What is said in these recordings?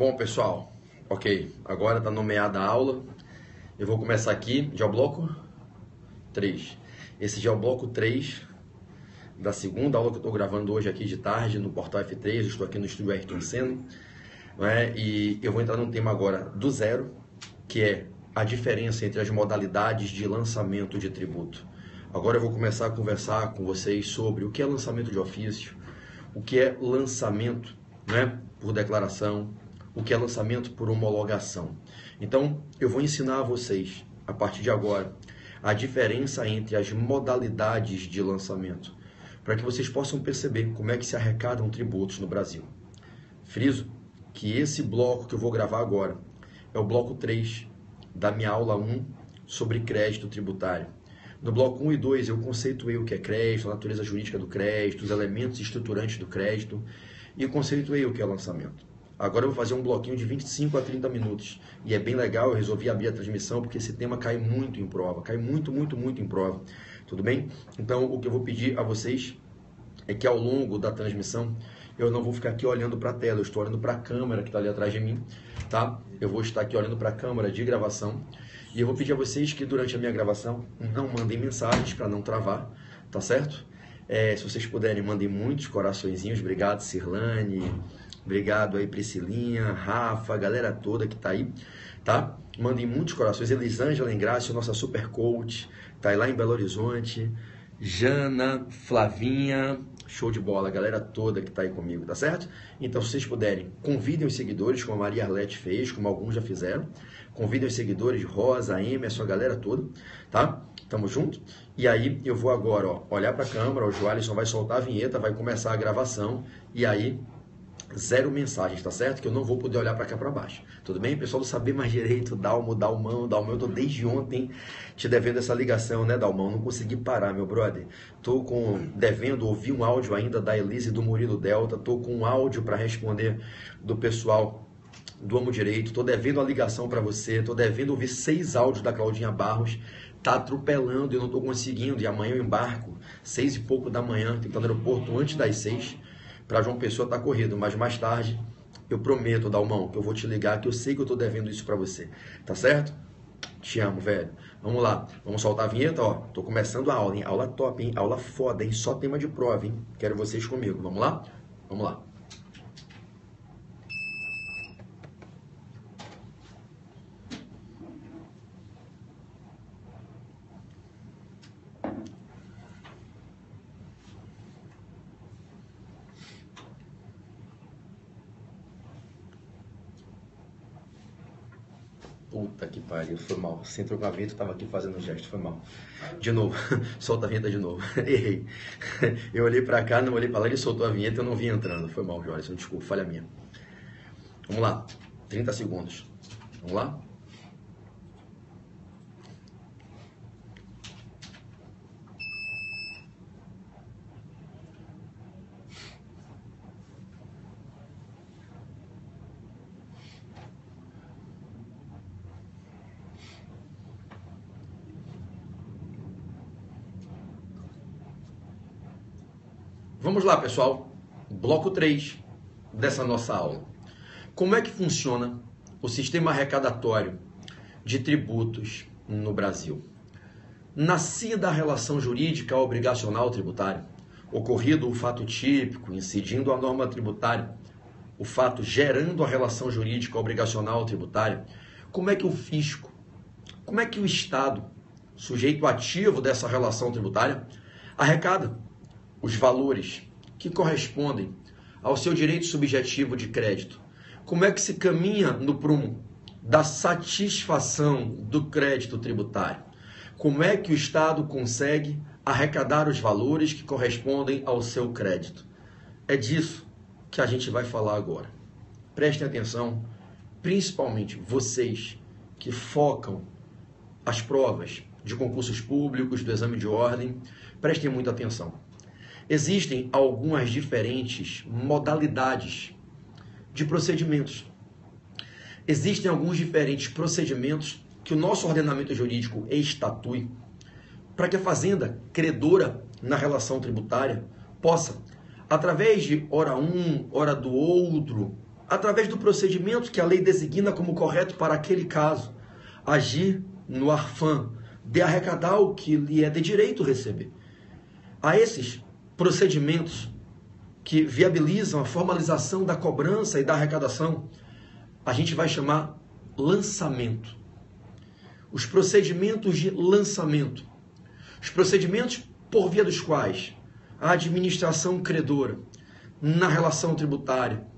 Bom, pessoal, ok, agora está nomeada a aula. Eu vou começar aqui, já é o bloco 3. Esse já é o bloco 3 da segunda aula que eu estou gravando hoje aqui de tarde no Portal F3. Eu estou aqui no estúdio Ayrton Senna, não é? E eu vou entrar num tema agora do zero, que é a diferença entre as modalidades de lançamento de tributo. Agora eu vou começar a conversar com vocês sobre o que é lançamento de ofício, o que é lançamento, né, por declaração, o que é lançamento por homologação. Então, eu vou ensinar a vocês, a partir de agora, a diferença entre as modalidades de lançamento, para que vocês possam perceber como é que se arrecadam tributos no Brasil. Friso que esse bloco que eu vou gravar agora é o bloco 3 da minha aula 1 sobre crédito tributário. No bloco 1 e 2 eu conceituei o que é crédito, a natureza jurídica do crédito, os elementos estruturantes do crédito e conceituei o que é lançamento. Agora eu vou fazer um bloquinho de 25 a 30 minutos e é bem legal, eu resolvi abrir a transmissão porque esse tema cai muito em prova, cai muito em prova, tudo bem? Então o que eu vou pedir a vocês é que ao longo da transmissão eu não vou ficar aqui olhando para a tela, eu estou olhando para a câmera que está ali atrás de mim, tá? Eu vou estar aqui olhando para a câmera de gravação e eu vou pedir a vocês que durante a minha gravação não mandem mensagens para não travar, tá certo? Se vocês puderem, mandem muitos coraçõezinhos. Obrigado, Cirlane. Obrigado aí, Priscilinha, Rafa, a galera toda que tá aí, tá? Mandem muitos corações. Elisângela Engrácio, nossa super coach, tá aí lá em Belo Horizonte. Jana, Flavinha, show de bola, a galera toda que tá aí comigo, tá certo? Então, se vocês puderem, convidem os seguidores, como a Maria Arlete fez, como alguns já fizeram. Convidem os seguidores, Rosa, Emerson, a galera toda, tá? Tamo junto? E aí, eu vou agora, ó, olhar pra câmera, o Joalisson vai soltar a vinheta, vai começar a gravação, e aí, zero mensagens, tá certo? Que eu não vou poder olhar pra cá pra baixo. Tudo bem? Pessoal do Saber Mais Direito, Dalmão, eu tô desde ontem te devendo essa ligação, né, Dalmão? Não consegui parar, meu brother. Tô devendo ouvir um áudio ainda da Elise e do Murilo Delta, tô com um áudio para responder do pessoal do Amo Direito, tô devendo a ligação para você, tô devendo ouvir 6 áudios da Claudinha Barros, tá atropelando, eu não tô conseguindo, e amanhã eu embarco, 6 e pouco da manhã, tem que estar no aeroporto antes das 6, para João Pessoa tá corrido, mas mais tarde, eu prometo, Dalmão, que eu vou te ligar, que eu sei que eu tô devendo isso para você, tá certo? Te amo, velho. Vamos lá, vamos soltar a vinheta, ó, tô começando a aula, hein, aula top, hein, aula foda, hein, só tema de prova, hein, quero vocês comigo, vamos lá? Vamos lá. Puta que pariu, foi mal. Você entrou com a vinheta, eu tava aqui fazendo um gesto, foi mal. De novo, solta a vinheta de novo. Errei. Eu olhei pra cá, não olhei pra lá, ele soltou a vinheta, eu não vim entrando. Foi mal, Jorge, desculpa, falha minha. Vamos lá, 30 segundos. Vamos lá? Vamos lá, pessoal. Bloco 3 dessa nossa aula. Como é que funciona o sistema arrecadatório de tributos no Brasil? Nascida a relação jurídica obrigacional tributária, ocorrido o fato típico, incidindo a norma tributária, o fato gerando a relação jurídica obrigacional tributária, como é que o fisco, como é que o Estado, sujeito ativo dessa relação tributária, arrecada os valores que correspondem ao seu direito subjetivo de crédito? Como é que se caminha no prumo da satisfação do crédito tributário? Como é que o Estado consegue arrecadar os valores que correspondem ao seu crédito? É disso que a gente vai falar agora. Prestem atenção, principalmente vocês que focam as provas de concursos públicos, do exame de ordem, prestem muita atenção. Existem algumas diferentes modalidades de procedimentos. Existem alguns diferentes procedimentos que o nosso ordenamento jurídico estatui para que a fazenda credora na relação tributária possa, através de hora um, hora do outro, através do procedimento que a lei designa como correto para aquele caso, agir no ARFAM, de arrecadar o que lhe é de direito receber. A esses procedimentos que viabilizam a formalização da cobrança e da arrecadação, a gente vai chamar lançamento. Os procedimentos de lançamento. Os procedimentos por via dos quais a administração credora, na relação tributária,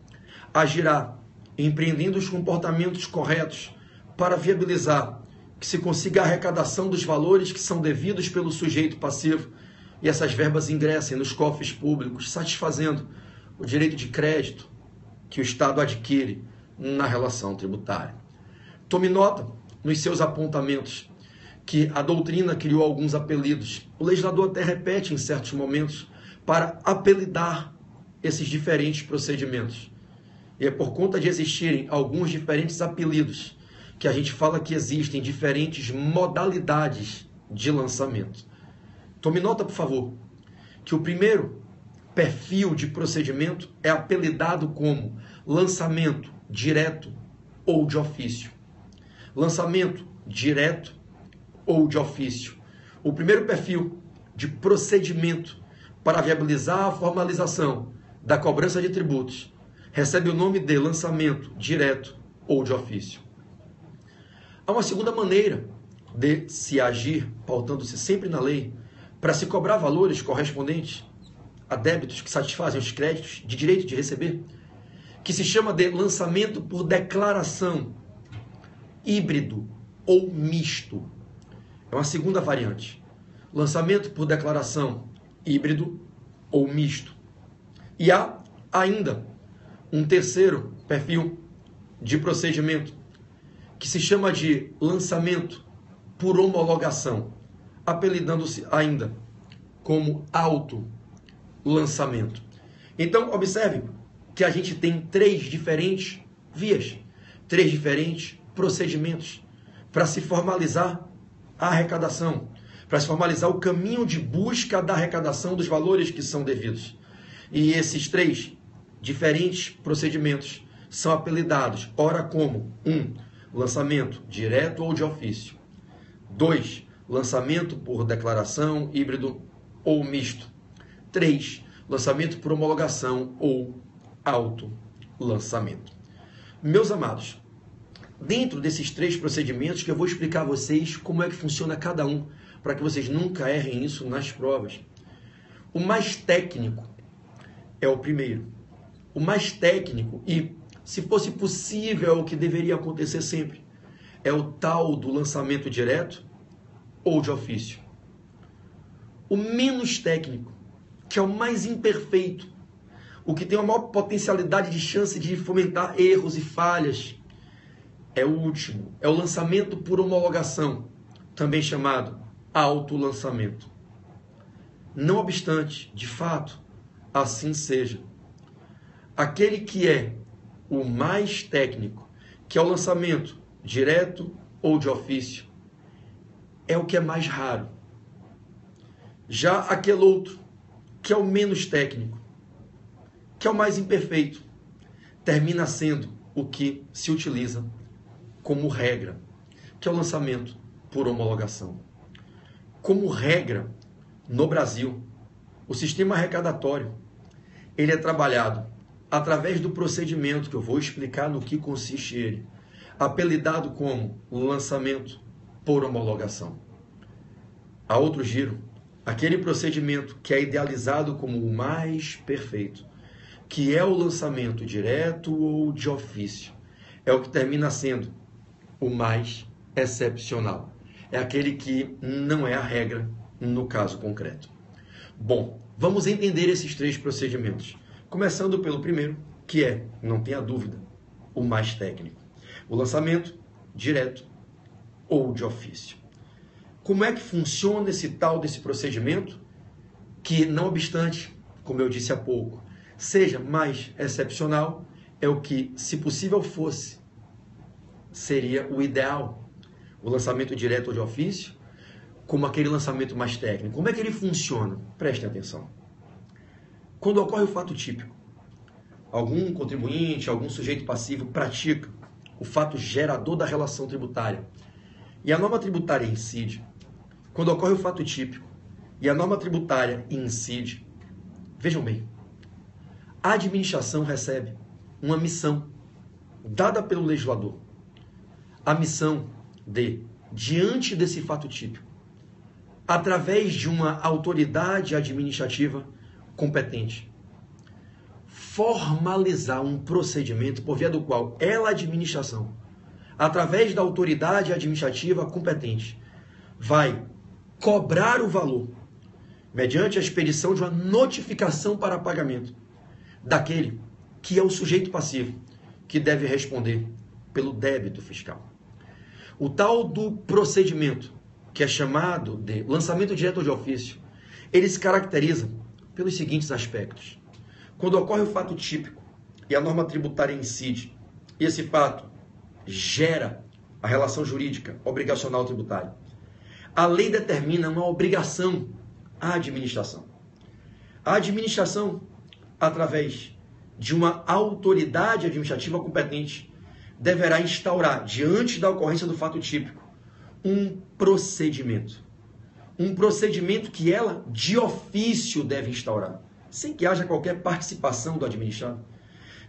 agirá empreendendo os comportamentos corretos para viabilizar que se consiga a arrecadação dos valores que são devidos pelo sujeito passivo e essas verbas ingressem nos cofres públicos, satisfazendo o direito de crédito que o Estado adquire na relação tributária. Tome nota nos seus apontamentos que a doutrina criou alguns apelidos. O legislador até repete em certos momentos para apelidar esses diferentes procedimentos. E é por conta de existirem alguns diferentes apelidos que a gente fala que existem diferentes modalidades de lançamento. Tome nota, por favor, que o primeiro perfil de procedimento é apelidado como lançamento direto ou de ofício. Lançamento direto ou de ofício. O primeiro perfil de procedimento para viabilizar a formalização da cobrança de tributos recebe o nome de lançamento direto ou de ofício. Há uma segunda maneira de se agir, pautando-se sempre na lei, para se cobrar valores correspondentes a débitos que satisfazem os créditos de direito de receber, que se chama de lançamento por declaração, híbrido ou misto. É uma segunda variante. Lançamento por declaração, híbrido ou misto. E há ainda um terceiro perfil de procedimento, que se chama de lançamento por homologação, apelidando-se ainda como auto-lançamento. Então, observe que a gente tem três diferentes vias, três diferentes procedimentos para se formalizar a arrecadação, para se formalizar o caminho de busca da arrecadação dos valores que são devidos. E esses três diferentes procedimentos são apelidados, ora como 1. Lançamento direto ou de ofício. 2. Lançamento por declaração, híbrido ou misto. 3. Lançamento por homologação ou auto-lançamento. Meus amados, dentro desses três procedimentos que eu vou explicar a vocês como é que funciona cada um, para que vocês nunca errem isso nas provas. O mais técnico é o primeiro. O mais técnico e, se fosse possível, é o que deveria acontecer sempre, é o tal do lançamento direto ou de ofício. O menos técnico, que é o mais imperfeito, o que tem a maior potencialidade de chance de fomentar erros e falhas, é o último, é o lançamento por homologação, também chamado auto-lançamento. Não obstante, de fato, assim seja. Aquele que é o mais técnico, que é o lançamento direto ou de ofício, é o que é mais raro. Já aquele outro, que é o menos técnico, que é o mais imperfeito, termina sendo o que se utiliza como regra, que é o lançamento por homologação. Como regra, no Brasil, o sistema arrecadatório, ele é trabalhado através do procedimento, que eu vou explicar no que consiste ele, apelidado como lançamento por homologação. Há outro giro, aquele procedimento que é idealizado como o mais perfeito, que é o lançamento direto ou de ofício, é o que termina sendo o mais excepcional. É aquele que não é a regra no caso concreto. Bom, vamos entender esses três procedimentos. Começando pelo primeiro, que é, não tenha dúvida, o mais técnico. O lançamento direto ou de ofício. Como é que funciona esse tal desse procedimento? Que, não obstante, como eu disse há pouco, seja mais excepcional, é o que, se possível fosse, seria o ideal. O lançamento direto ou de ofício, como aquele lançamento mais técnico. Como é que ele funciona? Prestem atenção. Quando ocorre o fato típico, algum contribuinte, algum sujeito passivo pratica o fato gerador da relação tributária e a norma tributária incide, quando ocorre o fato típico e a norma tributária incide, vejam bem, a administração recebe uma missão dada pelo legislador, a missão de, diante desse fato típico, através de uma autoridade administrativa competente, formalizar um procedimento por via do qual ela, a administração, através da autoridade administrativa competente, vai cobrar o valor, mediante a expedição de uma notificação para pagamento, daquele que é o sujeito passivo, que deve responder pelo débito fiscal. O tal do procedimento, que é chamado de lançamento direto ou de ofício, ele se caracteriza pelos seguintes aspectos. Quando ocorre o fato típico e a norma tributária incide, e esse fato gera a relação jurídica obrigacional tributária, a lei determina uma obrigação à administração. A administração, através de uma autoridade administrativa competente, deverá instaurar, diante da ocorrência do fato típico, um procedimento. Um procedimento que ela, de ofício, deve instaurar, sem que haja qualquer participação do administrado,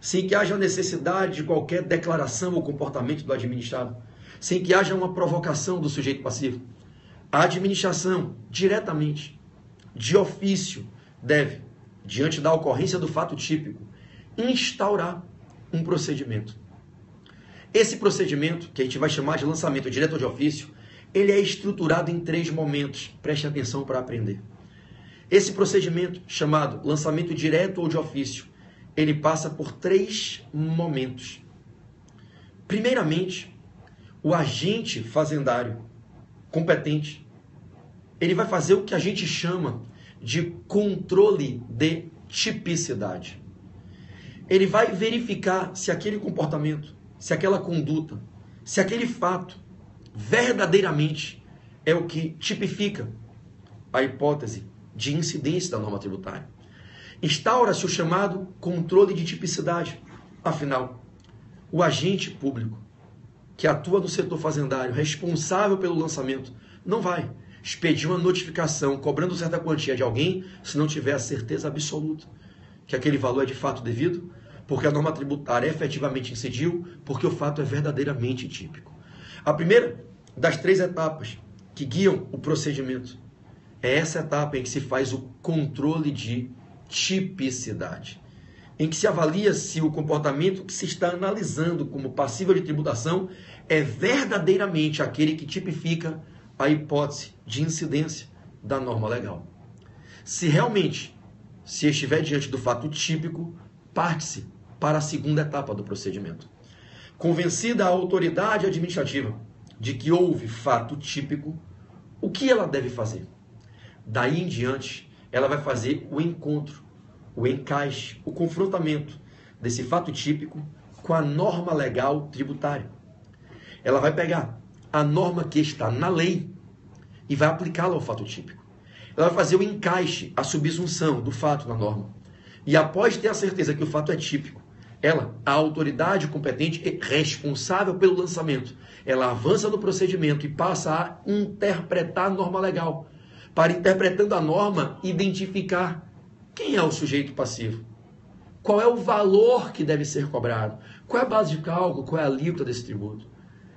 sem que haja necessidade de qualquer declaração ou comportamento do administrado, sem que haja uma provocação do sujeito passivo. A administração, diretamente, de ofício, deve, diante da ocorrência do fato típico, instaurar um procedimento. Esse procedimento, que a gente vai chamar de lançamento direto ou de ofício, ele é estruturado em 3 momentos. Preste atenção para aprender. Esse procedimento, chamado lançamento direto ou de ofício, ele passa por 3 momentos. Primeiramente, o agente fazendário competente, ele vai fazer o que a gente chama de controle de tipicidade. Ele vai verificar se aquele comportamento, se aquela conduta, se aquele fato verdadeiramente é o que tipifica a hipótese de incidência da norma tributária. Instaura-se o chamado controle de tipicidade. Afinal, o agente público que atua no setor fazendário, responsável pelo lançamento, não vai expedir uma notificação cobrando certa quantia de alguém se não tiver a certeza absoluta que aquele valor é de fato devido, porque a norma tributária efetivamente incidiu, porque o fato é verdadeiramente típico. A primeira das 3 etapas que guiam o procedimento é essa etapa em que se faz o controle de tipicidade, em que se avalia se o comportamento que se está analisando como passível de tributação é verdadeiramente aquele que tipifica a hipótese de incidência da norma legal. Se realmente se estiver diante do fato típico, parte-se para a segunda etapa do procedimento. Convencida a autoridade administrativa de que houve fato típico, o que ela deve fazer? Daí em diante, ela vai fazer o encontro, o encaixe, o confrontamento desse fato típico com a norma legal tributária. Ela vai pegar a norma que está na lei e vai aplicá-la ao fato típico. Ela vai fazer o encaixe, a subsunção do fato na norma. E após ter a certeza que o fato é típico, ela, a autoridade competente e responsável pelo lançamento, ela avança no procedimento e passa a interpretar a norma legal, para, interpretando a norma, identificar quem é o sujeito passivo, qual é o valor que deve ser cobrado, qual é a base de cálculo, qual é a alíquota desse tributo,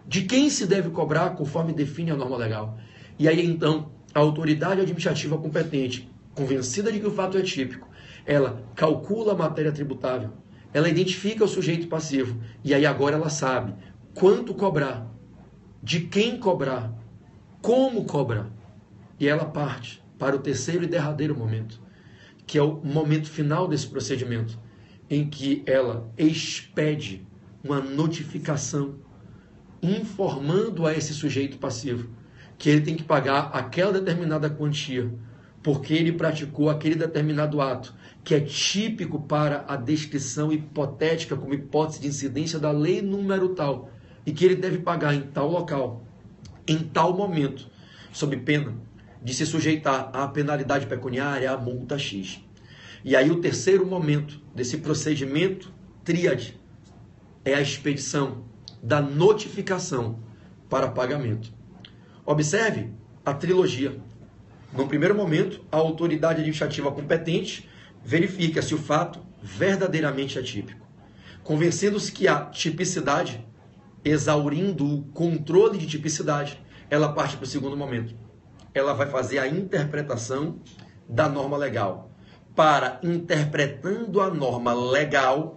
de quem se deve cobrar conforme define a norma legal. E aí então, a autoridade administrativa competente, convencida de que o fato é típico, ela calcula a matéria tributável, ela identifica o sujeito passivo, e aí agora ela sabe quanto cobrar, de quem cobrar, como cobrar. E ela parte para o terceiro e derradeiro momento, que é o momento final desse procedimento, em que ela expede uma notificação informando a esse sujeito passivo que ele tem que pagar aquela determinada quantia, porque ele praticou aquele determinado ato, que é típico para a descrição hipotética como hipótese de incidência da lei número tal, e que ele deve pagar em tal local, em tal momento, sob pena de se sujeitar à penalidade pecuniária, à multa X. E aí o terceiro momento desse procedimento tríade é a expedição da notificação para pagamento. Observe a trilogia. No primeiro momento, a autoridade administrativa competente verifica se o fato verdadeiramente é típico. Convencendo-se que há tipicidade, exaurindo o controle de tipicidade, ela parte para o segundo momento. Ela vai fazer a interpretação da norma legal. Para, interpretando a norma legal,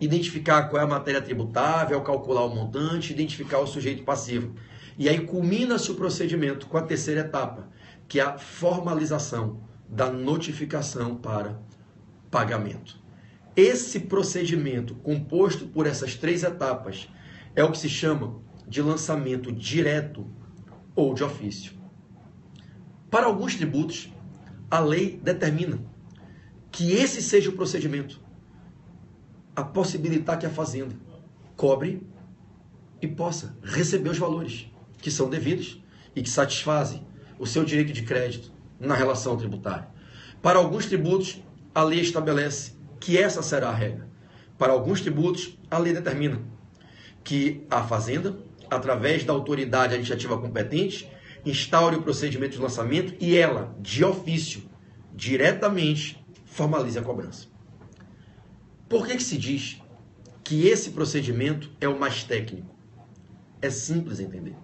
identificar qual é a matéria tributável, calcular o montante, identificar o sujeito passivo. E aí culmina-se o procedimento com a terceira etapa, que é a formalização da notificação para pagamento. Esse procedimento, composto por essas três etapas, é o que se chama de lançamento direto ou de ofício. Para alguns tributos, a lei determina que esse seja o procedimento, a possibilitar que a Fazenda cobre e possa receber os valores que são devidos e que satisfazem o seu direito de crédito na relação tributária. Para alguns tributos, a lei estabelece que essa será a regra. Para alguns tributos, a lei determina que a Fazenda, através da autoridade administrativa competente, instaure o procedimento de lançamento e ela, de ofício, diretamente, formalize a cobrança. Por que se diz que esse procedimento é o mais técnico? É simples entender.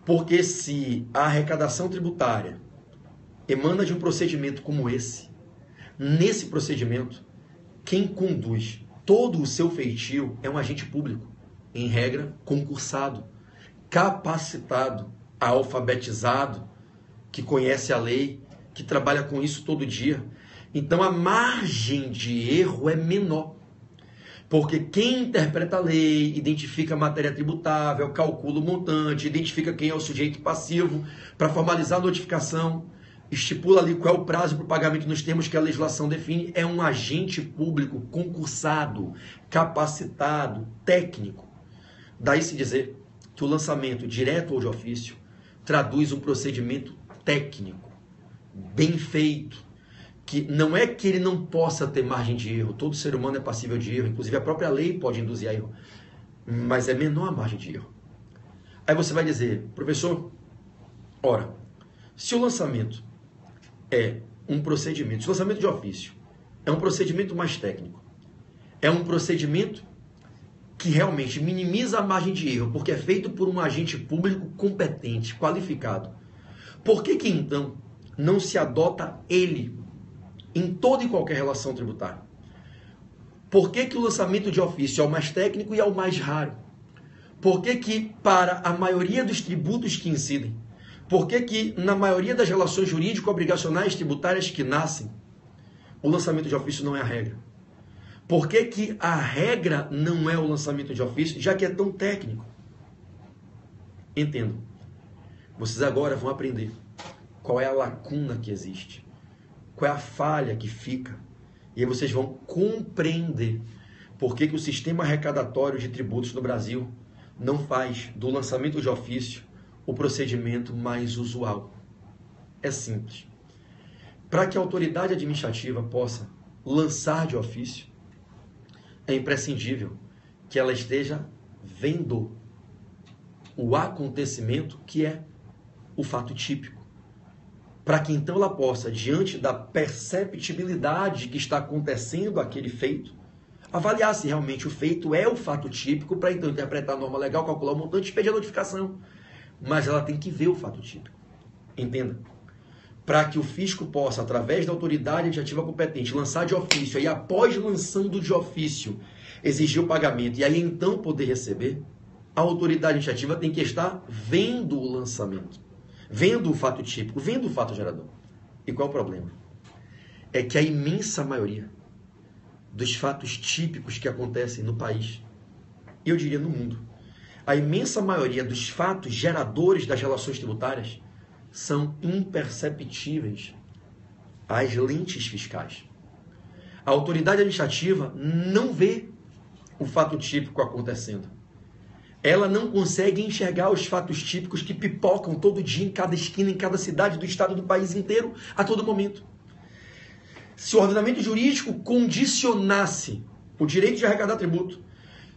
Porque se a arrecadação tributária emana de um procedimento como esse, nesse procedimento, quem conduz todo o seu feitio é um agente público, em regra, concursado, capacitado, alfabetizado, que conhece a lei, que trabalha com isso todo dia. Então a margem de erro é menor. Porque quem interpreta a lei, identifica a matéria tributável, calcula o montante, identifica quem é o sujeito passivo para formalizar a notificação, estipula ali qual é o prazo para o pagamento nos termos que a legislação define, é um agente público concursado, capacitado, técnico. Daí se dizer que o lançamento direto ou de ofício traduz um procedimento técnico, bem feito, que não é que ele não possa ter margem de erro, todo ser humano é passível de erro, inclusive a própria lei pode induzir a erro, mas é menor a margem de erro. Aí você vai dizer, professor, ora, se o lançamento é um procedimento, se o lançamento de ofício é um procedimento mais técnico, é um procedimento que realmente minimiza a margem de erro, porque é feito por um agente público competente, qualificado, por que então não se adota ele em toda e qualquer relação tributária? Por que o lançamento de ofício é o mais técnico e é o mais raro? Por que para a maioria dos tributos que incidem, por que na maioria das relações jurídico-obrigacionais tributárias que nascem, o lançamento de ofício não é a regra? Por que a regra não é o lançamento de ofício, já que é tão técnico? Entendam. Vocês agora vão aprender qual é a lacuna que existe, qual é a falha que fica, e aí vocês vão compreender por que o sistema arrecadatório de tributos no Brasil não faz do lançamento de ofício o procedimento mais usual. É simples. Para que a autoridade administrativa possa lançar de ofício, é imprescindível que ela esteja vendo o acontecimento que é o fato típico. Para que então ela possa, diante da perceptibilidade que está acontecendo aquele feito, avaliar se realmente o feito é o fato típico, para então interpretar a norma legal, calcular o montante e pedir a notificação. Mas ela tem que ver o fato típico. Entenda. Para que o fisco possa, através da autoridade administrativa competente, lançar de ofício, e após lançando de ofício, exigir o pagamento, e aí então poder receber, a autoridade administrativa tem que estar vendo o lançamento, vendo o fato típico, vendo o fato gerador. E qual é o problema? É que a imensa maioria dos fatos típicos que acontecem no país, e eu diria no mundo, a imensa maioria dos fatos geradores das relações tributárias são imperceptíveis às lentes fiscais. A autoridade administrativa não vê o fato típico acontecendo. Ela não consegue enxergar os fatos típicos que pipocam todo dia em cada esquina, em cada cidade do estado, do país inteiro, a todo momento. Se o ordenamento jurídico condicionasse o direito de arrecadar tributo,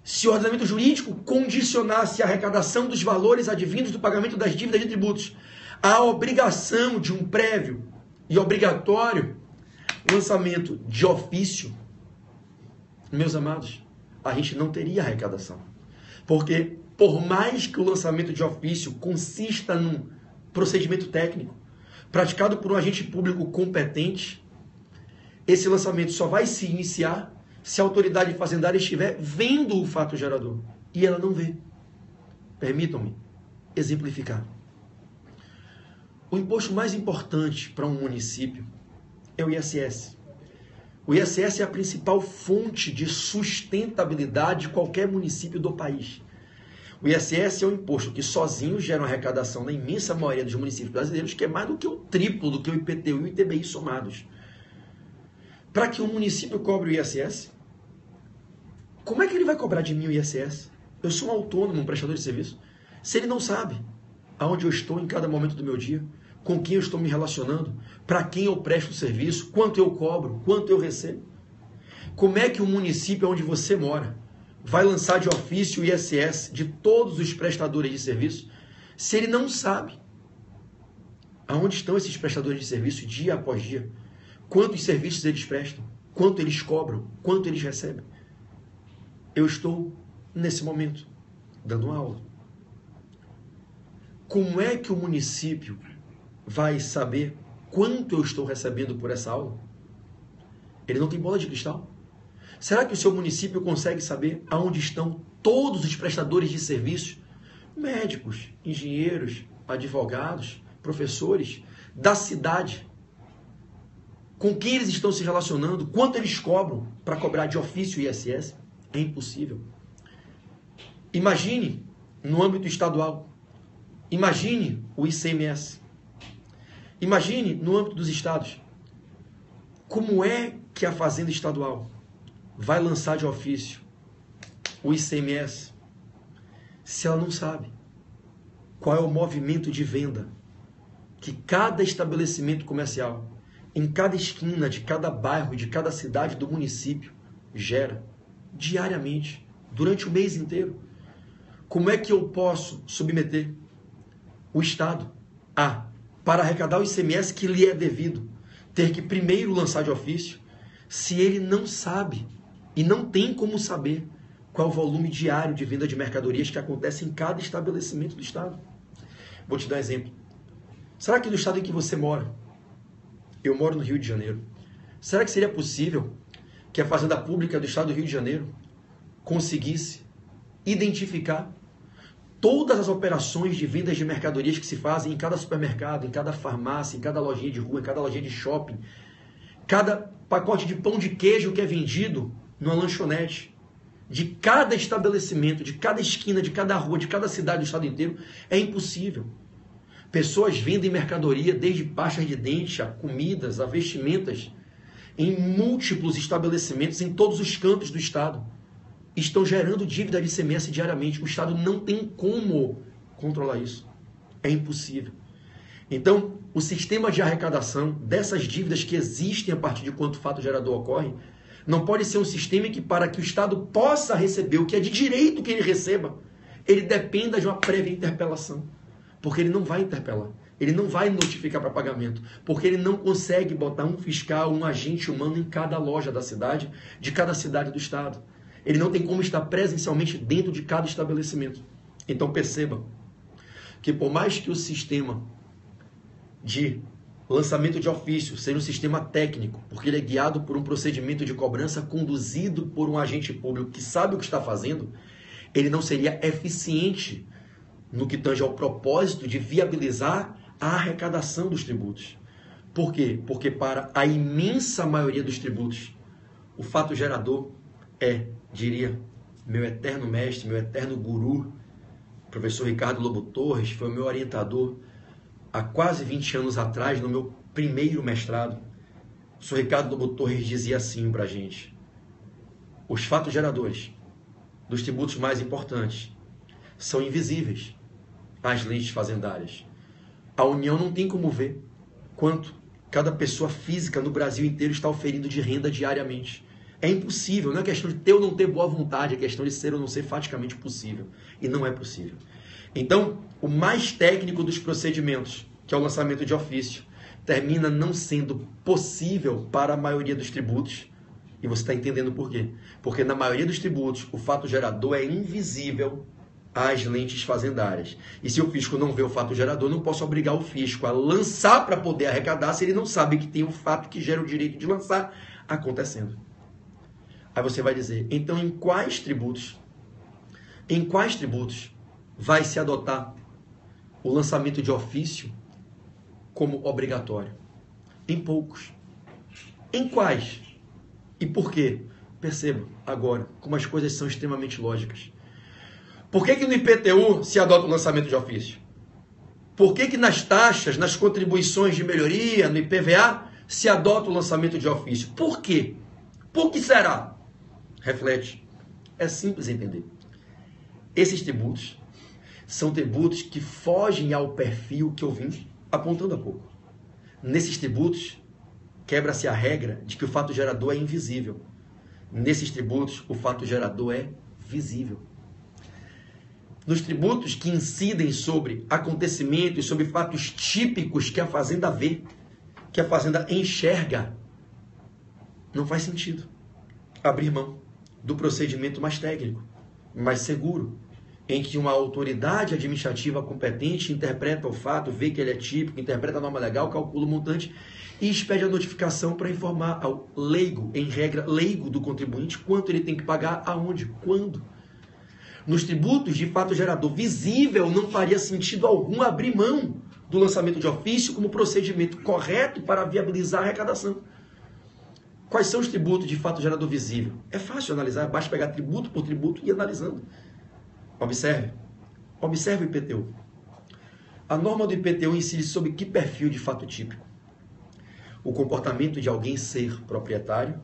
se o ordenamento jurídico condicionasse a arrecadação dos valores advindos do pagamento das dívidas de tributos à obrigação de um prévio e obrigatório lançamento de ofício, meus amados, a gente não teria arrecadação. Porque, por mais que o lançamento de ofício consista num procedimento técnico, praticado por um agente público competente, esse lançamento só vai se iniciar se a autoridade fazendária estiver vendo o fato gerador. E ela não vê. Permitam-me exemplificar. O imposto mais importante para um município é o ISS. O ISS é a principal fonte de sustentabilidade de qualquer município do país. O ISS é um imposto que sozinho gera uma arrecadação na imensa maioria dos municípios brasileiros, que é mais do que o triplo do que o IPTU e o ITBI somados. Para que um município cobre o ISS, como é que ele vai cobrar de mim o ISS? Eu sou um autônomo, um prestador de serviço. Se ele não sabe aonde eu estou em cada momento do meu dia, com quem eu estou me relacionando, para quem eu presto serviço, quanto eu cobro, quanto eu recebo. Como é que o município onde você mora vai lançar de ofício o ISS de todos os prestadores de serviço, se ele não sabe aonde estão esses prestadores de serviço dia após dia, quantos serviços eles prestam, quanto eles cobram, quanto eles recebem. Eu estou, nesse momento, dando uma aula. Como é que o município vai saber quanto eu estou recebendo por essa aula? Ele não tem bola de cristal. Será que o seu município consegue saber aonde estão todos os prestadores de serviços, médicos, engenheiros, advogados, professores da cidade? Com quem eles estão se relacionando? Quanto eles cobram para cobrar de ofício o ISS? É impossível. Imagine no âmbito estadual. Imagine o ICMS. Imagine no âmbito dos estados. Como é que a Fazenda Estadual vai lançar de ofício o ICMS se ela não sabe qual é o movimento de venda que cada estabelecimento comercial, em cada esquina de cada bairro, de cada cidade do município, gera diariamente, durante o mês inteiro? Como é que eu posso submeter o Estado a, para arrecadar o ICMS que lhe é devido, ter que primeiro lançar de ofício, se ele não sabe e não tem como saber qual é o volume diário de venda de mercadorias que acontece em cada estabelecimento do Estado? Vou te dar um exemplo. Será que no estado em que você mora, eu moro no Rio de Janeiro, será que seria possível que a Fazenda Pública do Estado do Rio de Janeiro conseguisse identificar todas as operações de vendas de mercadorias que se fazem em cada supermercado, em cada farmácia, em cada lojinha de rua, em cada lojinha de shopping, cada pacote de pão de queijo que é vendido numa lanchonete, de cada estabelecimento, de cada esquina, de cada rua, de cada cidade do estado inteiro? É impossível. Pessoas vendem mercadoria, desde pastas de dente, a comidas, a vestimentas, em múltiplos estabelecimentos, em todos os cantos do estado. Estão gerando dívida de ICMS diariamente. O Estado não tem como controlar isso. É impossível. Então, o sistema de arrecadação dessas dívidas que existem a partir de quanto o fato gerador ocorre, não pode ser um sistema que, para que o Estado possa receber o que é de direito que ele receba, ele dependa de uma prévia interpelação. Porque ele não vai interpelar. Ele não vai notificar para pagamento. Porque ele não consegue botar um fiscal, um agente humano em cada loja da cidade, de cada cidade do Estado. Ele não tem como estar presencialmente dentro de cada estabelecimento. Então perceba que por mais que o sistema de lançamento de ofício seja um sistema técnico, porque ele é guiado por um procedimento de cobrança conduzido por um agente público que sabe o que está fazendo, ele não seria eficiente no que tange ao propósito de viabilizar a arrecadação dos tributos. Por quê? Porque para a imensa maioria dos tributos, o fato gerador diria, meu eterno mestre, meu eterno guru, professor Ricardo Lobo Torres, foi o meu orientador há quase 20 anos atrás, no meu primeiro mestrado. O professor Ricardo Lobo Torres dizia assim para a gente: os fatos geradores dos tributos mais importantes são invisíveis às leis fazendárias. A União não tem como ver quanto cada pessoa física no Brasil inteiro está oferindo de renda diariamente. É impossível, não é questão de ter ou não ter boa vontade, é questão de ser ou não ser faticamente possível. E não é possível. Então, o mais técnico dos procedimentos, que é o lançamento de ofício, termina não sendo possível para a maioria dos tributos. E você está entendendo por quê? Porque na maioria dos tributos, o fato gerador é invisível às lentes fazendárias. E se o fisco não vê o fato gerador, não posso obrigar o fisco a lançar para poder arrecadar se ele não sabe que tem um fato que gera o direito de lançar acontecendo. Aí você vai dizer, então em quais tributos vai se adotar o lançamento de ofício como obrigatório? Em poucos. Em quais? E por quê? Perceba agora como as coisas são extremamente lógicas. Por que no IPTU se adota o lançamento de ofício? Por que nas taxas, nas contribuições de melhoria, no IPVA, se adota o lançamento de ofício? Por quê? Por que será? Reflete. É simples entender. Esses tributos são tributos que fogem ao perfil que eu vim apontando há pouco. Nesses tributos, quebra-se a regra de que o fato gerador é invisível. Nesses tributos, o fato gerador é visível. Nos tributos que incidem sobre acontecimentos, sobre fatos típicos que a fazenda vê, que a fazenda enxerga, não faz sentido abrir mão do procedimento mais técnico, mais seguro, em que uma autoridade administrativa competente interpreta o fato, vê que ele é típico, interpreta a norma legal, calcula o montante e expede a notificação para informar ao leigo, em regra leigo do contribuinte, quanto ele tem que pagar, aonde, quando. Nos tributos de fato gerador visível, não faria sentido algum abrir mão do lançamento de ofício como procedimento correto para viabilizar a arrecadação. Quais são os tributos de fato gerador visível? É fácil analisar, basta pegar tributo por tributo e ir analisando. Observe o IPTU. A norma do IPTU incide sobre que perfil de fato típico? O comportamento de alguém ser proprietário,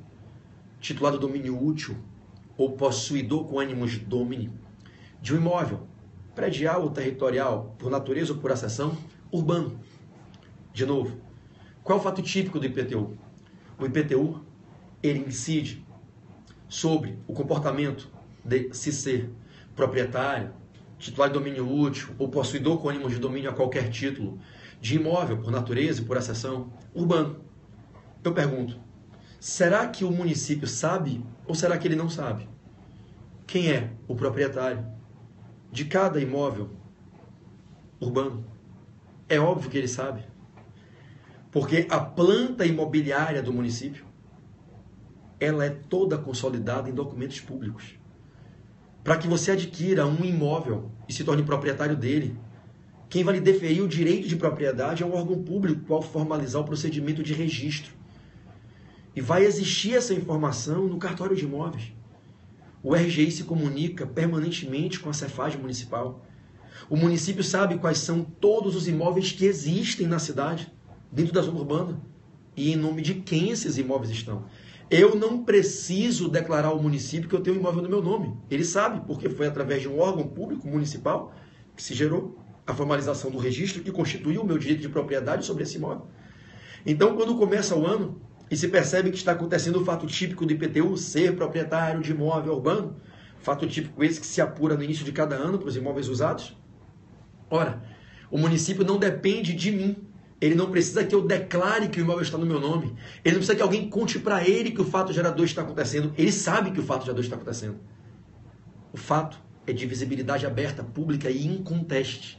titular do domínio útil ou possuidor com ânimos domini de um imóvel, predial ou territorial, por natureza ou por acessão, urbano. De novo, qual é o fato típico do IPTU? O IPTU, ele incide sobre o comportamento de se ser proprietário, titular de domínio útil ou possuidor com ânimo de domínio a qualquer título, de imóvel, por natureza e por acessão, urbano. Eu pergunto, será que o município sabe ou será que ele não sabe? Quem é o proprietário de cada imóvel urbano? É óbvio que ele sabe. Porque a planta imobiliária do município, ela é toda consolidada em documentos públicos. Para que você adquira um imóvel e se torne proprietário dele, quem vai lhe deferir o direito de propriedade é um órgão público ao formalizar o procedimento de registro. E vai existir essa informação no cartório de imóveis. O RGI se comunica permanentemente com a Cefaz municipal. O município sabe quais são todos os imóveis que existem na cidade, dentro da zona urbana, e em nome de quem esses imóveis estão. Eu não preciso declarar ao município que eu tenho um imóvel no meu nome. Ele sabe, porque foi através de um órgão público municipal que se gerou a formalização do registro que constituiu o meu direito de propriedade sobre esse imóvel. Então, quando começa o ano e se percebe que está acontecendo o fato típico do IPTU, ser proprietário de imóvel urbano, fato típico esse que se apura no início de cada ano para os imóveis usados, ora, o município não depende de mim. Ele não precisa que eu declare que o imóvel está no meu nome. Ele não precisa que alguém conte para ele que o fato gerador está acontecendo. Ele sabe que o fato gerador está acontecendo. O fato é de visibilidade aberta, pública e inconteste.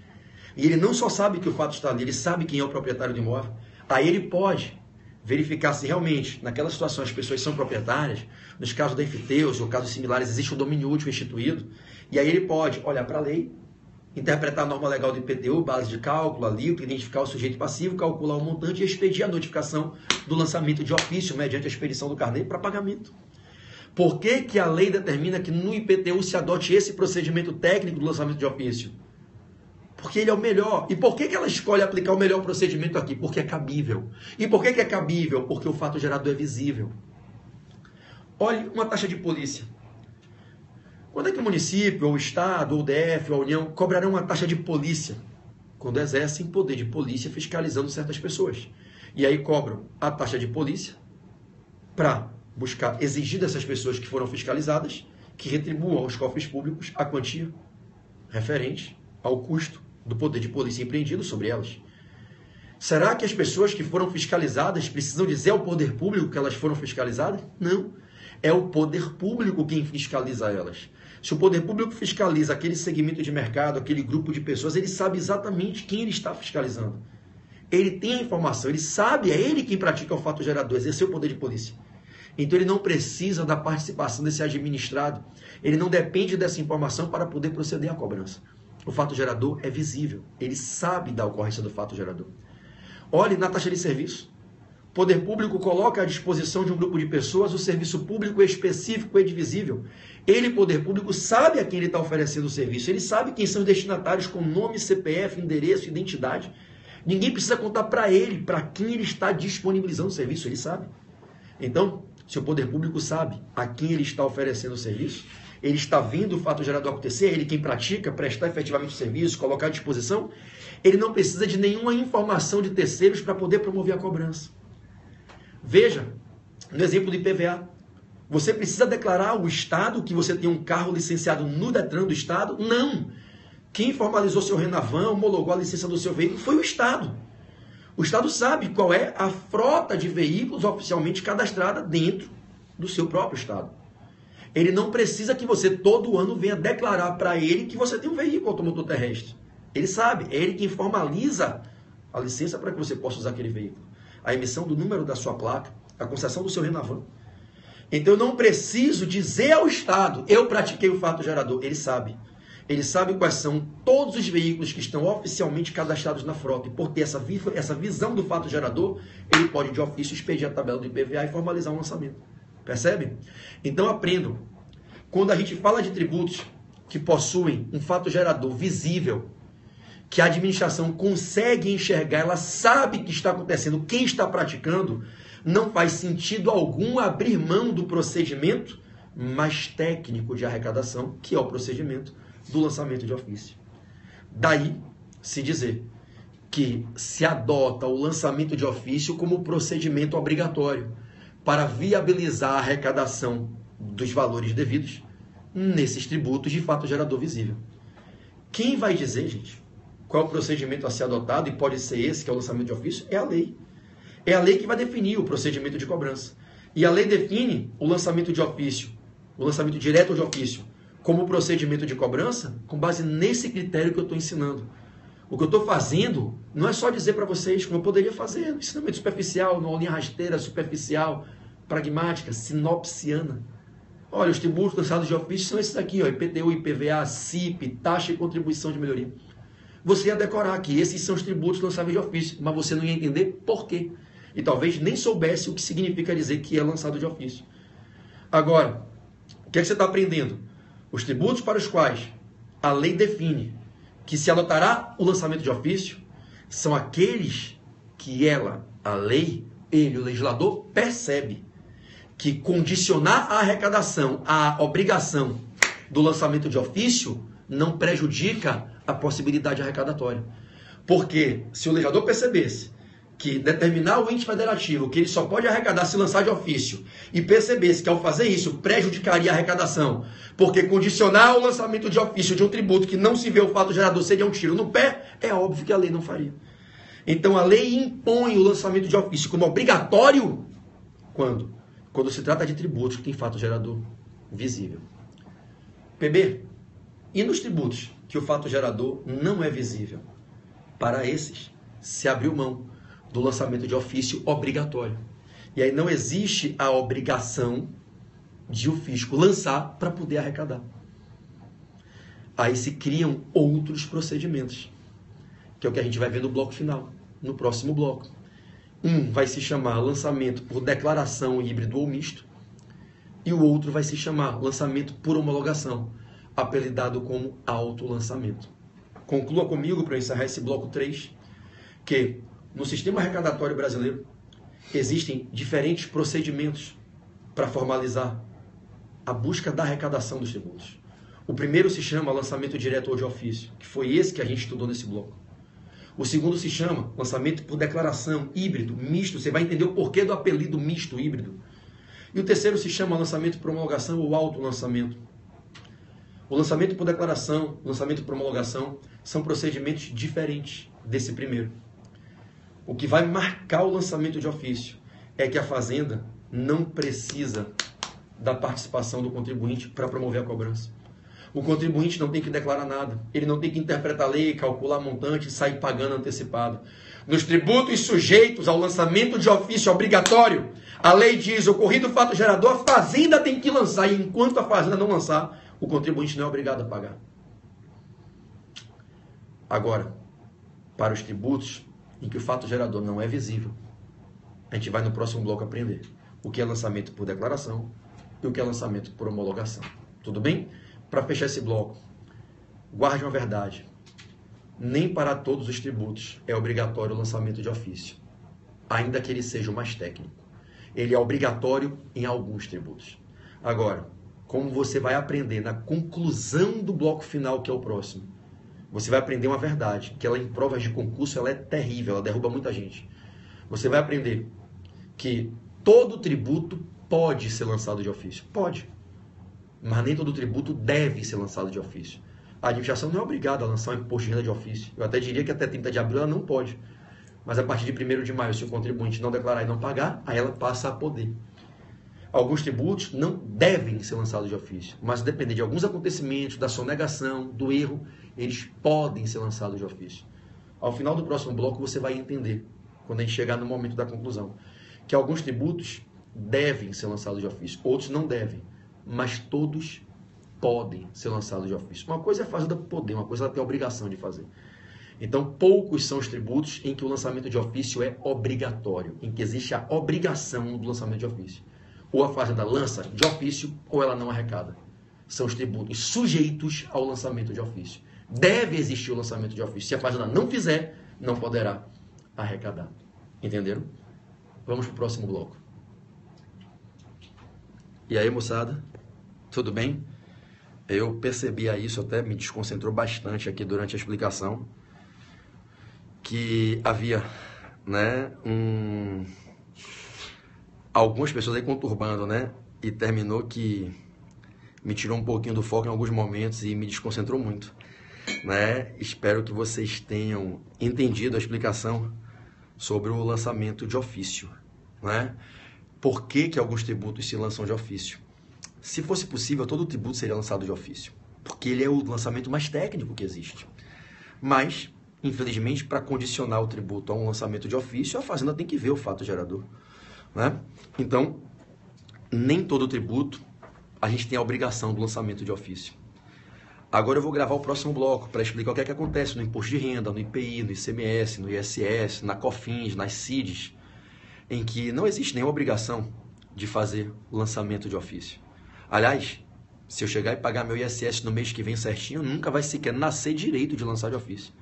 E ele não só sabe que o fato está ali, ele sabe quem é o proprietário do imóvel. Aí ele pode verificar se realmente, naquela situação, as pessoas são proprietárias. Nos casos da enfiteus ou casos similares, existe um domínio útil instituído. E aí ele pode olhar para a lei, interpretar a norma legal do IPTU, base de cálculo, alíquota, identificar o sujeito passivo, calcular o montante e expedir a notificação do lançamento de ofício mediante a expedição do carnê para pagamento. Por que que a lei determina que no IPTU se adote esse procedimento técnico do lançamento de ofício? Porque ele é o melhor. E por que que ela escolhe aplicar o melhor procedimento aqui? Porque é cabível. E por que que é cabível? Porque o fato gerador é visível. Olhe uma taxa de polícia. Quando é que o município, ou o Estado, ou o DF, ou a União cobrarão uma taxa de polícia? Quando exercem poder de polícia fiscalizando certas pessoas. E aí cobram a taxa de polícia para buscar exigir dessas pessoas que foram fiscalizadas que retribuam aos cofres públicos a quantia referente ao custo do poder de polícia empreendido sobre elas. Será que as pessoas que foram fiscalizadas precisam dizer ao poder público que elas foram fiscalizadas? Não. É o poder público quem fiscaliza elas. Se o poder público fiscaliza aquele segmento de mercado, aquele grupo de pessoas, ele sabe exatamente quem ele está fiscalizando. Ele tem a informação, ele sabe, é ele quem pratica o fato gerador, exercer o poder de polícia. Então ele não precisa da participação desse administrado. Ele não depende dessa informação para poder proceder à cobrança. O fato gerador é visível. Ele sabe da ocorrência do fato gerador. Olhe na taxa de serviço. O poder público coloca à disposição de um grupo de pessoas o serviço público específico e divisível. Ele, poder público, sabe a quem ele está oferecendo o serviço. Ele sabe quem são os destinatários com nome, CPF, endereço, identidade. Ninguém precisa contar para ele, para quem ele está disponibilizando o serviço. Ele sabe. Então, se o poder público sabe a quem ele está oferecendo o serviço, ele está vendo o fato gerador acontecer, ele quem pratica, prestar efetivamente o serviço, colocar à disposição, ele não precisa de nenhuma informação de terceiros para poder promover a cobrança. Veja, no exemplo do IPVA, você precisa declarar ao Estado que você tem um carro licenciado no Detran do Estado? Não! Quem formalizou seu Renavan, homologou a licença do seu veículo foi o Estado. O Estado sabe qual é a frota de veículos oficialmente cadastrada dentro do seu próprio Estado. Ele não precisa que você todo ano venha declarar para ele que você tem um veículo automotor terrestre. Ele sabe, é ele quem formaliza a licença para que você possa usar aquele veículo. A emissão do número da sua placa, a concessão do seu Renavan. Então eu não preciso dizer ao Estado, eu pratiquei o fato gerador. Ele sabe. Ele sabe quais são todos os veículos que estão oficialmente cadastrados na frota. E por ter essa visão do fato gerador, ele pode de ofício expedir a tabela do IPVA e formalizar um lançamento. Percebe? Então aprendam. Quando a gente fala de tributos que possuem um fato gerador visível, que a administração consegue enxergar, ela sabe que está acontecendo, quem está praticando, não faz sentido algum abrir mão do procedimento mais técnico de arrecadação, que é o procedimento do lançamento de ofício. Daí se dizer que se adota o lançamento de ofício como procedimento obrigatório para viabilizar a arrecadação dos valores devidos nesses tributos de fato gerador visível. Quem vai dizer, gente, qual é o procedimento a ser adotado, e pode ser esse, que é o lançamento de ofício? É a lei. É a lei que vai definir o procedimento de cobrança. E a lei define o lançamento de ofício, o lançamento direto de ofício, como procedimento de cobrança, com base nesse critério que eu estou ensinando. O que eu estou fazendo não é só dizer para vocês como eu poderia fazer, no ensinamento superficial, numa linha rasteira, superficial, pragmática, sinopsiana. Olha, os tributos lançados de ofício são esses aqui, ó, IPTU, IPVA, CIP, taxa e contribuição de melhoria. Você ia decorar que esses são os tributos lançáveis de ofício, mas você não ia entender por quê. E talvez nem soubesse o que significa dizer que é lançado de ofício. Agora, o que é que você está aprendendo? Os tributos para os quais a lei define que se adotará o lançamento de ofício são aqueles que a lei, ele, o legislador, percebe que condicionar a arrecadação à obrigação do lançamento de ofício não prejudica a possibilidade arrecadatória. Porque se o legislador percebesse que determinar o ente federativo que ele só pode arrecadar se lançar de ofício e percebesse que ao fazer isso prejudicaria a arrecadação, porque condicionar o lançamento de ofício de um tributo que não se vê o fato gerador seria um tiro no pé, é óbvio que a lei não faria. Então a lei impõe o lançamento de ofício como obrigatório quando se trata de tributos que tem fato gerador visível. PB, e nos tributos que o fato gerador não é visível? Para esses, se abriu mão do lançamento de ofício obrigatório. E aí não existe a obrigação de o fisco lançar para poder arrecadar. Aí se criam outros procedimentos, que é o que a gente vai ver no bloco final, no próximo bloco. Um vai se chamar lançamento por declaração híbrido ou misto, e o outro vai se chamar lançamento por homologação, apelidado como autolançamento. Conclua comigo, para encerrar esse bloco 3, que no sistema arrecadatório brasileiro existem diferentes procedimentos para formalizar a busca da arrecadação dos tributos. O primeiro se chama lançamento direto ou de ofício, que foi esse que a gente estudou nesse bloco. O segundo se chama lançamento por declaração, híbrido, misto. Você vai entender o porquê do apelido misto, híbrido. E o terceiro se chama lançamento por homologação ou autolançamento. O lançamento por declaração, o lançamento por homologação são procedimentos diferentes desse primeiro. O que vai marcar o lançamento de ofício é que a Fazenda não precisa da participação do contribuinte para promover a cobrança. O contribuinte não tem que declarar nada, ele não tem que interpretar a lei, calcular montante e sair pagando antecipado. Nos tributos sujeitos ao lançamento de ofício obrigatório, a lei diz, ocorrido o fato gerador, a Fazenda tem que lançar, e enquanto a Fazenda não lançar, o contribuinte não é obrigado a pagar. Agora, para os tributos em que o fato gerador não é visível, a gente vai no próximo bloco aprender o que é lançamento por declaração e o que é lançamento por homologação. Tudo bem? Para fechar esse bloco, guarde uma verdade. Nem para todos os tributos é obrigatório o lançamento de ofício, ainda que ele seja o mais técnico. Ele é obrigatório em alguns tributos. Agora, como você vai aprender na conclusão do bloco final, que é o próximo, você vai aprender uma verdade, que ela em provas de concurso ela é terrível, ela derruba muita gente. Você vai aprender que todo tributo pode ser lançado de ofício. Pode. Mas nem todo tributo deve ser lançado de ofício. A administração não é obrigada a lançar um imposto de renda de ofício. Eu até diria que até 30 de abril ela não pode. Mas a partir de 1º de maio, se o contribuinte não declarar e não pagar, aí ela passa a poder. Alguns tributos não devem ser lançados de ofício, mas depender de alguns acontecimentos, da sonegação, do erro, eles podem ser lançados de ofício. Ao final do próximo bloco você vai entender, quando a gente chegar no momento da conclusão, que alguns tributos devem ser lançados de ofício, outros não devem, mas todos podem ser lançados de ofício. Uma coisa é fazer da poder, uma coisa ela tem a obrigação de fazer. Então, poucos são os tributos em que o lançamento de ofício é obrigatório, em que existe a obrigação do lançamento de ofício. Ou a Fazenda lança de ofício, ou ela não arrecada. São os tributos sujeitos ao lançamento de ofício. Deve existir o lançamento de ofício. Se a Fazenda não fizer, não poderá arrecadar. Entenderam? Vamos para o próximo bloco. E aí, moçada? Tudo bem? Eu percebi isso, até me desconcentrou bastante aqui durante a explicação, que havia, né, algumas pessoas aí conturbando, né? E terminou que me tirou um pouquinho do foco em alguns momentos e me desconcentrou muito, né? Espero que vocês tenham entendido a explicação sobre o lançamento de ofício, né? Por que alguns tributos se lançam de ofício? Se fosse possível, todo tributo seria lançado de ofício, porque ele é o lançamento mais técnico que existe. Mas, infelizmente, para condicionar o tributo a um lançamento de ofício, a Fazenda tem que ver o fato gerador, né? Então, nem todo tributo a gente tem a obrigação do lançamento de ofício. Agora eu vou gravar o próximo bloco para explicar o que é que acontece no imposto de renda, no IPI, no ICMS, no ISS, na COFINS, nas CIDs, em que não existe nenhuma obrigação de fazer o lançamento de ofício. Aliás, se eu chegar e pagar meu ISS no mês que vem certinho, nunca vai sequer nascer direito de lançar de ofício,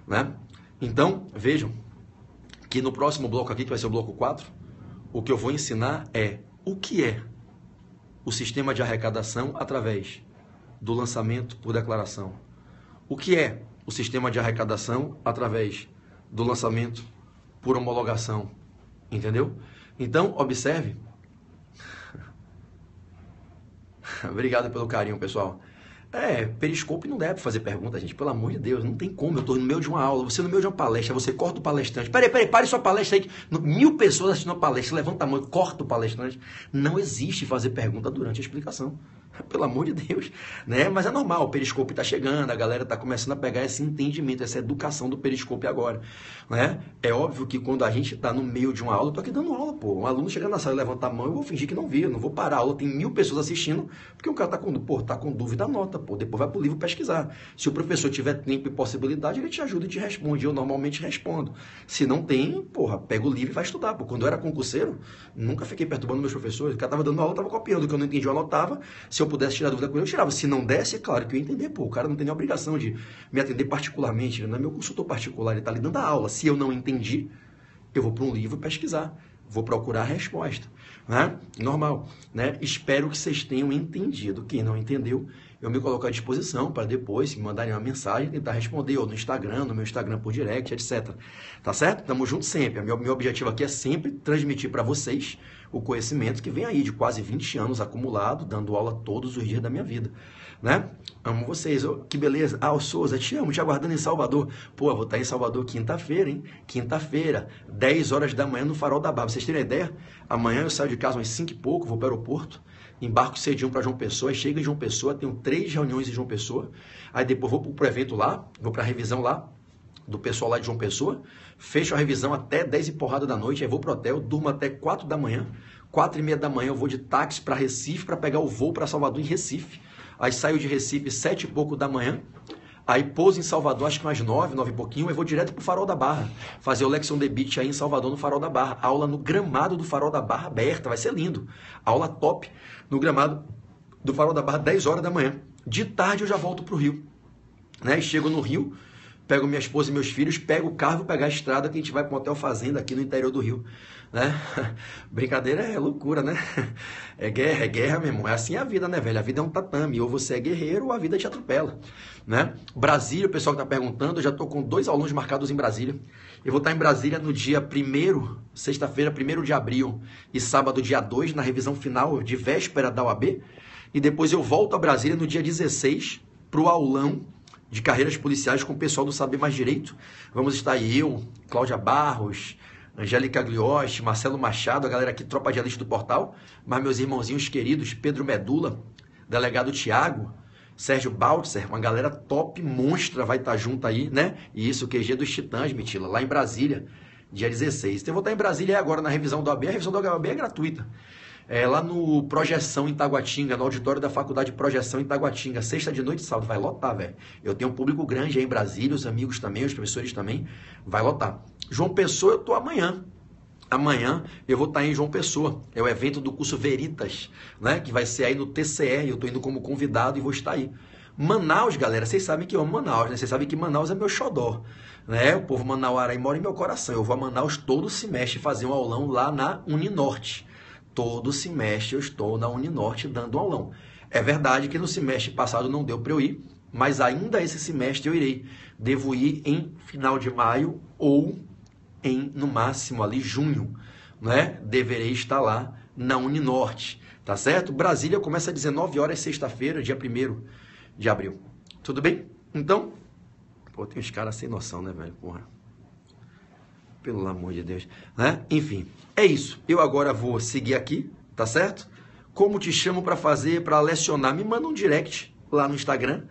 né? Então, vejam que no próximo bloco aqui, que vai ser o bloco 4, o que eu vou ensinar é o que é o sistema de arrecadação através do lançamento por declaração. O que é o sistema de arrecadação através do lançamento por homologação. Entendeu? Então, observe. Obrigado pelo carinho, pessoal. Periscope não deve fazer pergunta, gente. Pelo amor de Deus, não tem como. Eu estou no meio de uma aula, você no meio de uma palestra, você corta o palestrante. Peraí, pare sua palestra aí. 1000 pessoas assistindo a palestra, levanta a mão e corta o palestrante. Não existe fazer pergunta durante a explicação. Pelo amor de Deus, né? Mas é normal, o Periscope está chegando, a galera está começando a pegar esse entendimento, essa educação do Periscope agora, né? É óbvio que quando a gente está no meio de uma aula, eu tô aqui dando aula, pô. Um aluno chega na sala e levanta a mão, eu vou fingir que não vi, eu não vou parar a aula, tem 1000 pessoas assistindo, porque o cara tá com dúvida, anota, pô. Depois vai pro livro pesquisar. Se o professor tiver tempo e possibilidade, ele te ajuda e te responde. Eu normalmente respondo. Se não tem, porra, pega o livro e vai estudar, pô. Quando eu era concurseiro, nunca fiquei perturbando meus professores. O cara tava dando aula, eu tava copiando, o que eu não entendi, eu anotava. Se eu pudesse tirar dúvida com ele, eu tirava. Se não desse, é claro que eu ia entender, pô. O cara não tem nem obrigação de me atender particularmente, ele não é meu consultor particular, ele tá ali dando a aula. Se eu não entendi, eu vou para um livro pesquisar, vou procurar a resposta, né? Normal, né? Espero que vocês tenham entendido. Quem não entendeu, eu me coloco à disposição para depois, se me mandarem uma mensagem, tentar responder, ou no Instagram, no meu Instagram por direct, etc. Tá certo? Tamo junto sempre. Meu objetivo aqui é sempre transmitir para vocês o conhecimento que vem aí de quase 20 anos acumulado, dando aula todos os dias da minha vida, né? Amo vocês, oh, que beleza. Ah, o Souza, te amo, te aguardando em Salvador. Pô, eu vou estar em Salvador quinta-feira, hein? Quinta-feira, 10 horas da manhã no Farol da Barra. Vocês terem ideia? Amanhã eu saio de casa umas 5 e pouco, vou para o aeroporto, embarco cedinho para João Pessoa, chego em João Pessoa, tenho 3 reuniões em João Pessoa, aí depois vou para o evento lá, vou para a revisão lá, do pessoal lá de João Pessoa, fecho a revisão até 10 e porrada da noite, aí vou pro hotel, durmo até 4 da manhã, 4 e meia da manhã eu vou de táxi para Recife, para pegar o voo para Salvador em Recife, aí saio de Recife 7 e pouco da manhã, aí pouso em Salvador, acho que umas 9 e pouquinho, aí vou direto pro Farol da Barra, fazer o Lection The Beach aí em Salvador no Farol da Barra, aula no gramado do Farol da Barra aberta, vai ser lindo, aula top no gramado do Farol da Barra, 10 horas da manhã, de tarde eu já volto pro Rio, né, e chego no Rio, pego minha esposa e meus filhos, pego o carro, vou pegar a estrada que a gente vai para um hotel fazenda aqui no interior do Rio, né? Brincadeira é loucura, né? É guerra, meu irmão. É assim a vida, né, velho? A vida é um tatame. Ou você é guerreiro ou a vida te atropela, né? Brasília, o pessoal que tá perguntando, eu já tô com 2 alunos marcados em Brasília. Eu vou estar em Brasília no dia 1º, sexta-feira, 1º de abril, e sábado, dia 2, na revisão final de véspera da UAB. E depois eu volto a Brasília no dia 16 pro aulão de carreiras policiais com o pessoal do Saber Mais Direito. Vamos estar aí eu, Cláudia Barros, Angélica Gliotti, Marcelo Machado, a galera aqui, tropa de elite do portal, mas meus irmãozinhos queridos, Pedro Medula, delegado Tiago, Sérgio Baltzer, uma galera top, monstra, vai estar junto aí, né? E isso, o QG dos Titãs, Mitila, lá em Brasília, dia 16. Então eu vou estar em Brasília agora na revisão do AB, a revisão do AB é gratuita. É lá no Projeção em Taguatinga, no auditório da Faculdade de Projeção em Taguatinga, sexta de noite e sábado, vai lotar, velho. Eu tenho um público grande aí em Brasília, os amigos também, os professores também, vai lotar. João Pessoa, eu tô amanhã. Amanhã eu vou estar em João Pessoa, é o evento do curso Veritas, né, que vai ser aí no TCE, eu tô indo como convidado e vou estar aí. Manaus, galera, vocês sabem que eu amo Manaus, né? Vocês sabem que Manaus é meu xodó, né? O povo manauara aí mora em meu coração. Eu vou a Manaus todo semestre fazer um aulão lá na Uninorte. Todo semestre eu estou na Uninorte dando um aulão. É verdade que no semestre passado não deu para eu ir, mas ainda esse semestre eu irei. Devo ir em final de maio ou em, no máximo, ali junho, né? Deverei estar lá na Uninorte, tá certo? Brasília começa às 19 horas, sexta-feira, dia 1º de abril. Tudo bem? Então, pô, tem uns caras sem noção, né, velho? Porra. Pelo amor de Deus, né? Enfim, é isso. Eu agora vou seguir aqui, tá certo? Como te chamo para fazer, para lecionar? Me manda um direct lá no Instagram,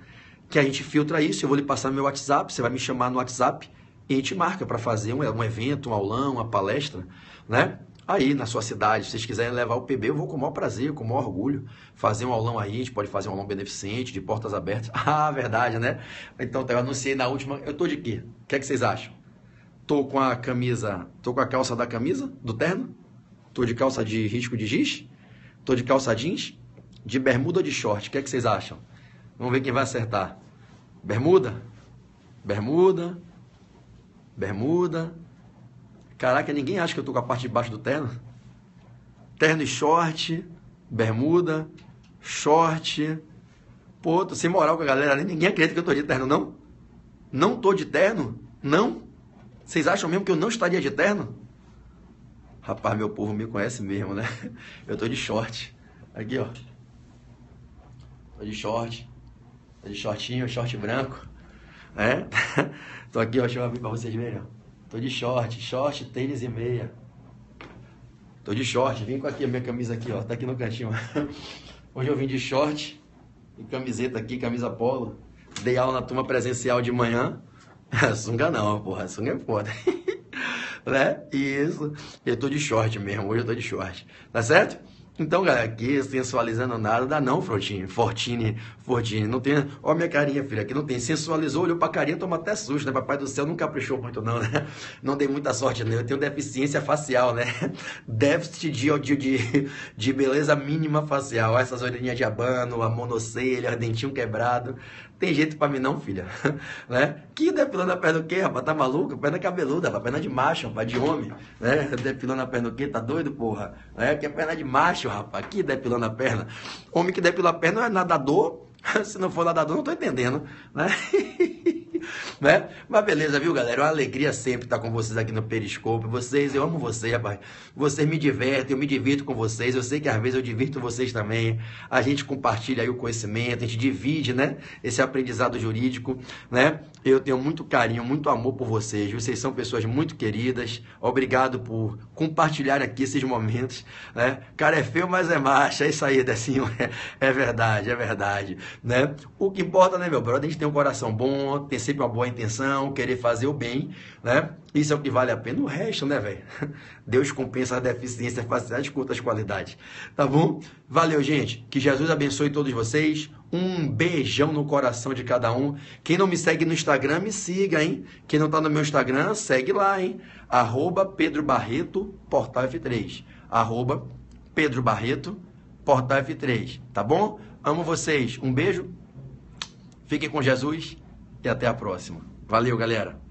que a gente filtra isso. Eu vou lhe passar meu WhatsApp, você vai me chamar no WhatsApp e a gente marca para fazer um evento, um aulão, uma palestra, né? Aí na sua cidade, se vocês quiserem levar o PB, eu vou com o maior prazer, com o maior orgulho, fazer um aulão aí, a gente pode fazer um aulão beneficente, de portas abertas. Ah, verdade, né? Então, eu anunciei na última, eu tô de quê? O que é que vocês acham? Tô com a camisa, tô com a calça da camisa, do terno, tô de calça de risco de giz, tô de calça jeans, de bermuda ou de short, o que é que vocês acham? Vamos ver quem vai acertar. Bermuda? Bermuda? Bermuda? Caraca, ninguém acha que eu tô com a parte de baixo do terno? Terno e short, bermuda, short. Pô, tô sem moral com a galera ali, ninguém acredita que eu tô de terno, não? Não tô de terno? Não? Vocês acham mesmo que eu não estaria de terno? Rapaz, meu povo me conhece mesmo, né? Eu tô de short. Aqui, ó. Tô de short. Tô de shortinho, short branco. É? Tô aqui, ó. Deixa eu abrir pra vocês verem, ó. Tô de short, tênis e meia. Tô de short. Vim com aqui a minha camisa aqui, ó. Tá aqui no cantinho. Hoje eu vim de short e camiseta aqui, camisa polo. Dei aula na turma presencial de manhã. Sunga não, porra, sunga é foda. Né? Isso. Eu tô de short mesmo, hoje eu tô de short. Tá certo? Então, galera, aqui sensualizando nada, dá não, Fortini, não tem, ó minha carinha, filha, aqui não tem, sensualizou, olhou pra carinha, toma até susto, né, papai do céu, não caprichou muito não, né, não dei muita sorte, né, eu tenho deficiência facial, né, déficit de beleza mínima facial, essas orelhinhas de abano, a monocelha, dentinho quebrado, tem jeito pra mim não, filha, né, que depilando a perna do quê, rapaz, tá maluco, perna cabeluda, rapaz, perna de macho, rapaz, de homem, né, depilando a perna do quê, tá doido, porra, né, que é perna de macho, rapaz, aqui depilando a perna. Homem que depila a perna não é nadador. Se não for nadador, não tô entendendo, né? né? Mas beleza, viu, galera? É uma alegria sempre estar com vocês aqui no Periscope. Vocês, eu amo vocês, rapaz. Vocês me divertem, eu me divirto com vocês. Eu sei que às vezes eu divirto vocês também. A gente compartilha aí o conhecimento, a gente divide, né? Esse aprendizado jurídico, né? Eu tenho muito carinho, muito amor por vocês. Vocês são pessoas muito queridas. Obrigado por compartilhar aqui esses momentos, né? Cara é feio, mas é macho. É isso aí, Decinho. É verdade, né? O que importa, né, meu brother? A gente tem um coração bom, ter sempre uma boa intenção, querer fazer o bem, né? Isso é o que vale a pena. O resto, né, velho? Deus compensa a deficiência, a facilidade com outras qualidades. Tá bom? Valeu, gente. Que Jesus abençoe todos vocês. Um beijão no coração de cada um. Quem não me segue no Instagram, me siga, hein? Quem não tá no meu Instagram, segue lá, hein? @Pedro Barreto, Portal F3. @Pedro Barreto, Portal F3. Tá bom? Amo vocês. Um beijo. Fiquem com Jesus e até a próxima. Valeu, galera.